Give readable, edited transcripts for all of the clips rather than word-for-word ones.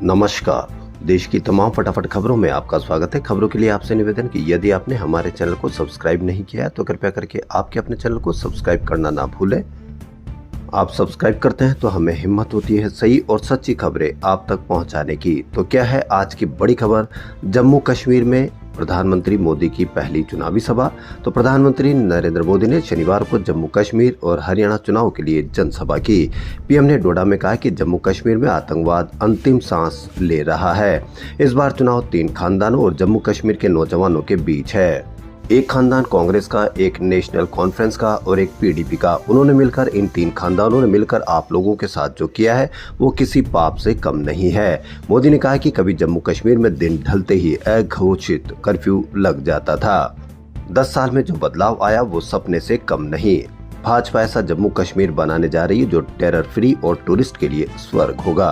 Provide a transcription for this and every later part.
नमस्कार। देश की तमाम फटाफट खबरों में आपका स्वागत है। खबरों के लिए आपसे निवेदन कि यदि आपने हमारे चैनल को सब्सक्राइब नहीं किया है तो कृपया करके आपके अपने चैनल को सब्सक्राइब करना ना भूलें। आप सब्सक्राइब करते हैं तो हमें हिम्मत होती है सही और सच्ची खबरें आप तक पहुंचाने की। तो क्या है आज की बड़ी खबर? जम्मू कश्मीर में प्रधानमंत्री मोदी की पहली चुनावी सभा। तो प्रधानमंत्री नरेंद्र मोदी ने शनिवार को जम्मू कश्मीर और हरियाणा चुनाव के लिए जनसभा की। पीएम ने डोडा में कहा कि जम्मू कश्मीर में आतंकवाद अंतिम सांस ले रहा है। इस बार चुनाव 3 खानदानों और जम्मू कश्मीर के नौजवानों के बीच है। एक खानदान कांग्रेस का, एक नेशनल कॉन्फ्रेंस का और एक पीडीपी का। उन्होंने मिलकर, इन 3 खानदानों ने मिलकर आप लोगों के साथ जो किया है वो किसी पाप से कम नहीं है। मोदी ने कहा कि कभी जम्मू कश्मीर में दिन ढलते ही अघोषित कर्फ्यू लग जाता था। 10 साल में जो बदलाव आया वो सपने से कम नहीं। भाजपा ऐसा जम्मू कश्मीर बनाने जा रही है जो टेरर फ्री और टूरिस्ट के लिए स्वर्ग होगा।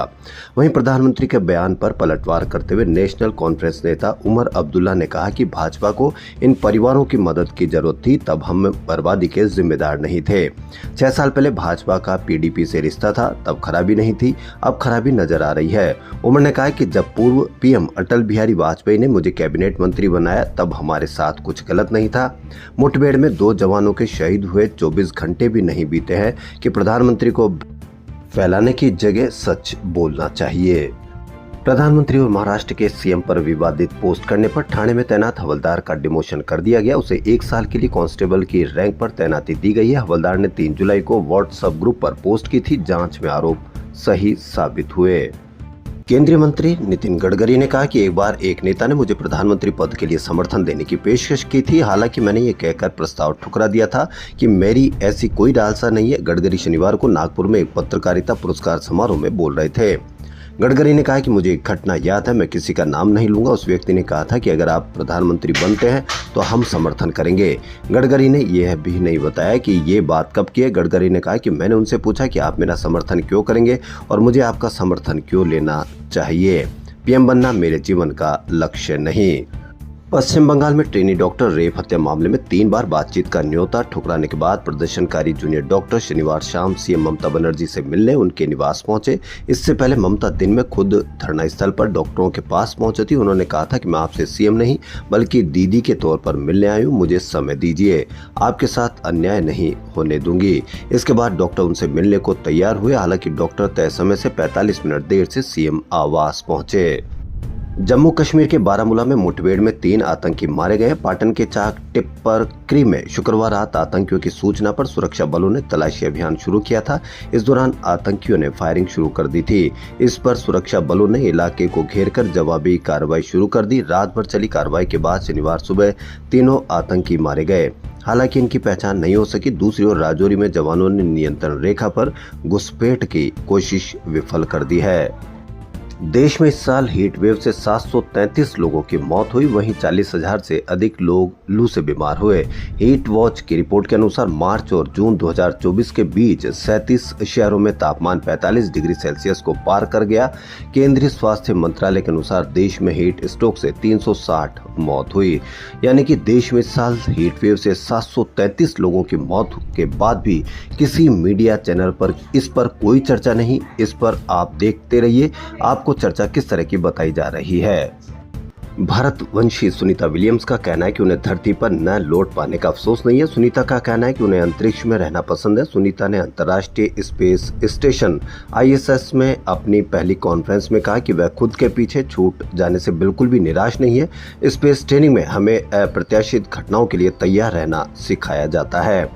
वहीं प्रधानमंत्री के बयान पर पलटवार करते हुए नेशनल कॉन्फ्रेंस नेता उमर अब्दुल्ला ने कहा कि भाजपा को इन परिवारों की मदद की जरूरत थी, तब हम बर्बादी के जिम्मेदार नहीं थे। 6 साल पहले भाजपा का पीडीपी से रिश्ता था, तब खराबी नहीं थी, अब खराबी नजर आ रही है। उमर ने कहा कि जब पूर्व पीएम अटल बिहारी वाजपेयी ने मुझे कैबिनेट मंत्री बनाया तब हमारे साथ कुछ गलत नहीं था। मुठभेड़ में 2 जवानों के शहीद हुए 24 घंटे भी नहीं बीते हैं कि प्रधानमंत्री को फैलाने की जगह सच बोलना चाहिए। प्रधानमंत्री और महाराष्ट्र के सीएम पर विवादित पोस्ट करने पर ठाणे में तैनात हवलदार का डिमोशन कर दिया गया। उसे 1 साल के लिए कांस्टेबल की रैंक पर तैनाती दी गई है। हवलदार ने 3 जुलाई को व्हाट्सएप ग्रुप पर पोस्ट की थी। जांच में आरोप सही साबित हुए। केंद्रीय मंत्री नितिन गडकरी ने कहा कि एक बार एक नेता ने मुझे प्रधानमंत्री पद के लिए समर्थन देने की पेशकश की थी। हालांकि मैंने ये कहकर प्रस्ताव ठुकरा दिया था कि मेरी ऐसी कोई लालसा नहीं है। गडकरी शनिवार को नागपुर में एक पत्रकारिता पुरस्कार समारोह में बोल रहे थे। गडकरी ने कहा कि मुझे एक घटना याद है, मैं किसी का नाम नहीं लूंगा। उस व्यक्ति ने कहा था कि अगर आप प्रधानमंत्री बनते हैं तो हम समर्थन करेंगे। गडकरी ने यह भी नहीं बताया कि ये बात कब की है। गडकरी ने कहा कि मैंने उनसे पूछा कि आप मेरा समर्थन क्यों करेंगे और मुझे आपका समर्थन क्यों लेना चाहिए। पीएम बनना मेरे जीवन का लक्ष्य नहीं। पश्चिम बंगाल में ट्रेनी डॉक्टर रेप हत्या मामले में 3 बार बातचीत का न्योता ठुकराने के बाद प्रदर्शनकारी जूनियर डॉक्टर शनिवार शाम सीएम ममता बनर्जी से मिलने उनके निवास पहुंचे। इससे पहले ममता दिन में खुद धरना स्थल पर डॉक्टरों के पास पहुंची थी। उन्होंने कहा था कि मैं आपसे सीएम नहीं बल्कि दीदी के तौर पर मिलने आई हूँ, मुझे समय दीजिए, आपके साथ अन्याय नहीं होने दूंगी। इसके बाद डॉक्टर उनसे मिलने को तैयार हुए। हालांकि डॉक्टर तय समय से 45 मिनट देर से सीएम आवास पहुंचे। जम्मू कश्मीर के बारामूला में मुठभेड़ में 3 आतंकी मारे गए। पाटन के चाक टिप्परक्री में शुक्रवार रात आतंकियों की सूचना पर सुरक्षा बलों ने तलाशी अभियान शुरू किया था। इस दौरान आतंकियों ने फायरिंग शुरू कर दी थी। इस पर सुरक्षा बलों ने इलाके को घेरकर जवाबी कार्रवाई शुरू कर दी। रात भर चली कार्रवाई के बाद शनिवार सुबह तीनों आतंकी मारे गए। हालांकि इनकी पहचान नहीं हो सकी। दूसरी ओर राजौरी में जवानों ने नियंत्रण रेखा पर घुसपैठ की कोशिश विफल कर दी है। देश में इस साल हीट वेव से 733 लोगों की मौत हुई। वहीं 40,000 से अधिक लोग लू से बीमार हुए। हीट वॉच की रिपोर्ट के अनुसार मार्च और जून 2024 के बीच 37 शहरों में तापमान 45 डिग्री सेल्सियस को पार कर गया। केंद्रीय स्वास्थ्य मंत्रालय के अनुसार देश में हीट स्ट्रोक से 360 मौत हुई। यानी कि देश में इस साल हीट वेव से 733 लोगों की मौत के बाद भी किसी मीडिया चैनल पर इस पर कोई चर्चा नहीं। इस पर आप देखते रहिए, आपको चर्चा किस तरह की बताई जा रही है। भारतवंशी सुनीता विलियम्स का कहना है कि उन्हें धरती पर न लौट पाने का अफसोस नहीं है। सुनीता का कहना है कि उन्हें अंतरिक्ष में रहना पसंद है। सुनीता ने अंतर्राष्ट्रीय स्पेस स्टेशन ISS में अपनी पहली कॉन्फ्रेंस में कहा कि वह खुद के पीछे छूट जाने से बिल्कुल भी निराश नहीं है। स्पेस ट्रेनिंग में हमें अप्रत्याशित घटनाओं के लिए तैयार रहना सिखाया जाता है।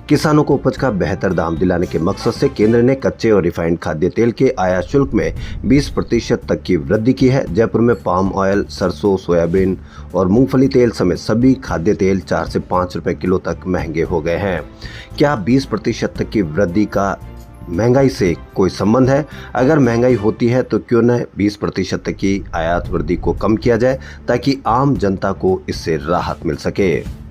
किसानों को उपज का बेहतर दाम दिलाने के मकसद से केंद्र ने कच्चे और रिफाइंड खाद्य तेल के आयात शुल्क में 20% तक की वृद्धि की है। जयपुर में पाम ऑयल, सरसों, सोयाबीन और मूंगफली तेल समेत सभी खाद्य तेल 4 से 5 रुपए किलो तक महंगे हो गए हैं। क्या 20% तक की वृद्धि का महंगाई से कोई संबंध है? अगर महंगाई होती है तो क्यों न 20% तक की आयात वृद्धि को कम किया जाए ताकि आम जनता को इससे राहत मिल सके।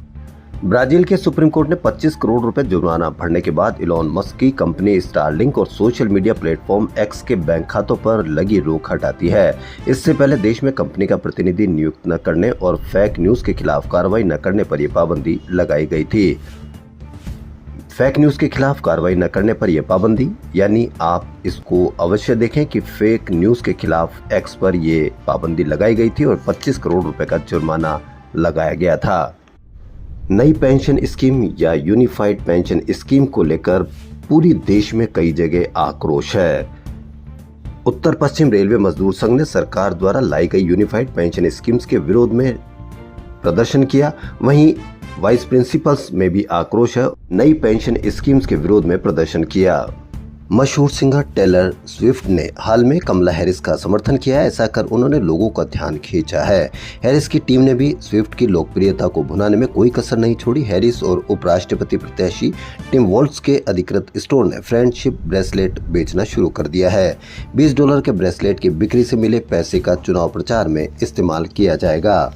ब्राजील के सुप्रीम कोर्ट ने 25 करोड़ रुपए जुर्माना भरने के बाद इलॉन मस्क की कंपनी स्टारलिंक और सोशल मीडिया प्लेटफॉर्म एक्स के बैंक खातों पर लगी रोक हटा दी है। इससे पहले देश में कंपनी का प्रतिनिधि नियुक्त न करने और फेक न्यूज के खिलाफ कार्रवाई न करने पर यह पाबंदी लगाई गई थी। फेक न्यूज के खिलाफ कार्रवाई न करने पर यह पाबंदी, यानी आप इसको अवश्य देखें कि फेक न्यूज के खिलाफ एक्स पर ये पाबंदी लगाई गई थी और 25 करोड़ रुपए का जुर्माना लगाया गया था। नई पेंशन स्कीम या यूनिफाइड पेंशन स्कीम को लेकर पूरी देश में कई जगह आक्रोश है। उत्तर पश्चिम रेलवे मजदूर संघ ने सरकार द्वारा लाई गई यूनिफाइड पेंशन स्कीम्स के विरोध में प्रदर्शन किया। वहीं वाइस प्रिंसिपल्स में भी आक्रोश है, नई पेंशन स्कीम्स के विरोध में प्रदर्शन किया। मशहूर सिंगर टेलर स्विफ्ट ने हाल में कमला हैरिस का समर्थन किया है। ऐसा कर उन्होंने लोगों का ध्यान खींचा है। हैरिस की टीम ने भी स्विफ्ट की लोकप्रियता को भुनाने में कोई कसर नहीं छोड़ी। हैरिस और उपराष्ट्रपति प्रत्याशी टिम वॉल्ट्ज के अधिकृत स्टोर ने फ्रेंडशिप ब्रेसलेट बेचना शुरू कर दिया है। $20 के ब्रेसलेट की बिक्री से मिले पैसे का चुनाव प्रचार में इस्तेमाल किया जाएगा।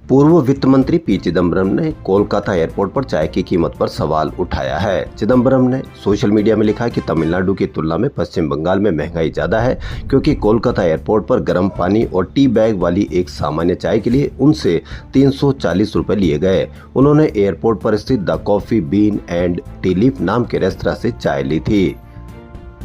पूर्व वित्त मंत्री पी चिदम्बरम ने कोलकाता एयरपोर्ट पर चाय की कीमत पर सवाल उठाया है। चिदम्बरम ने सोशल मीडिया में लिखा कि तमिलनाडु की तुलना में पश्चिम बंगाल में महंगाई ज्यादा है, क्योंकि कोलकाता एयरपोर्ट पर गर्म पानी और टी बैग वाली एक सामान्य चाय के लिए उनसे 340 रुपए लिए गए। उन्होंने एयरपोर्ट पर स्थित the coffee bean and T leaf नाम के रेस्तरां से चाय ली थी।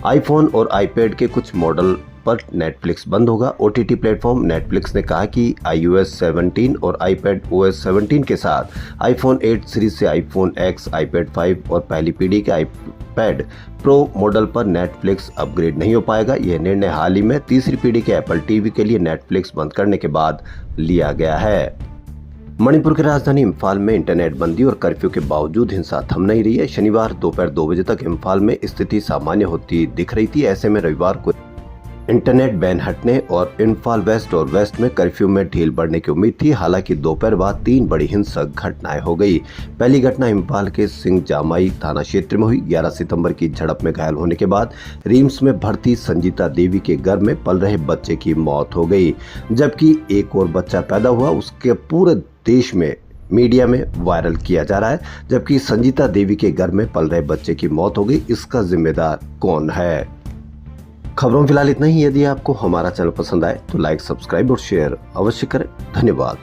आईफोन और आईपैड के कुछ मॉडल पर नेटफ्लिक्स बंद होगा। ओटीटी प्लेटफॉर्म नेटफ्लिक्स ने कहा कि iOS 17 और iPad OS 17 के साथ आईफोन 8 सीरीज से आईफोन X, iPad 5 और पहली पीढ़ी के iPad Pro मॉडल पर नेटफ्लिक्स अपग्रेड नहीं हो पाएगा। यह निर्णय हाल ही में तीसरी पीढ़ी के एप्पल टीवी के लिए नेटफ्लिक्स बंद करने के बाद लिया गया है। मणिपुर की राजधानी इम्फाल में इंटरनेट बंदी और कर्फ्यू के बावजूद हिंसा थम नहीं रही है। शनिवार दोपहर 2 बजे तक इम्फाल में स्थिति सामान्य होती दिख रही थी। ऐसे में रविवार को इंटरनेट बैन हटने और इम्फाल वेस्ट और वेस्ट में कर्फ्यू में ढील बढ़ने की उम्मीद थी। हालांकि दोपहर बाद 3 बड़ी हिंसक घटनाएं हो गई। पहली घटना इम्फाल के सिंह जामाई थाना क्षेत्र में हुई। 11 सितंबर की झड़प में घायल होने के बाद रिम्स में भर्ती संजीता देवी के गर्भ में पल रहे बच्चे की मौत हो गई, जबकि एक और बच्चा पैदा हुआ। उसके पूरे देश में मीडिया में वायरल किया जा रहा है, जबकि संजीता देवी के गर्भ में पल रहे बच्चे की मौत हो गई। इसका जिम्मेदार कौन है? खबरों में फिलहाल इतना ही। यदि आपको हमारा चैनल पसंद आए तो लाइक, सब्सक्राइब और शेयर अवश्य करें। धन्यवाद।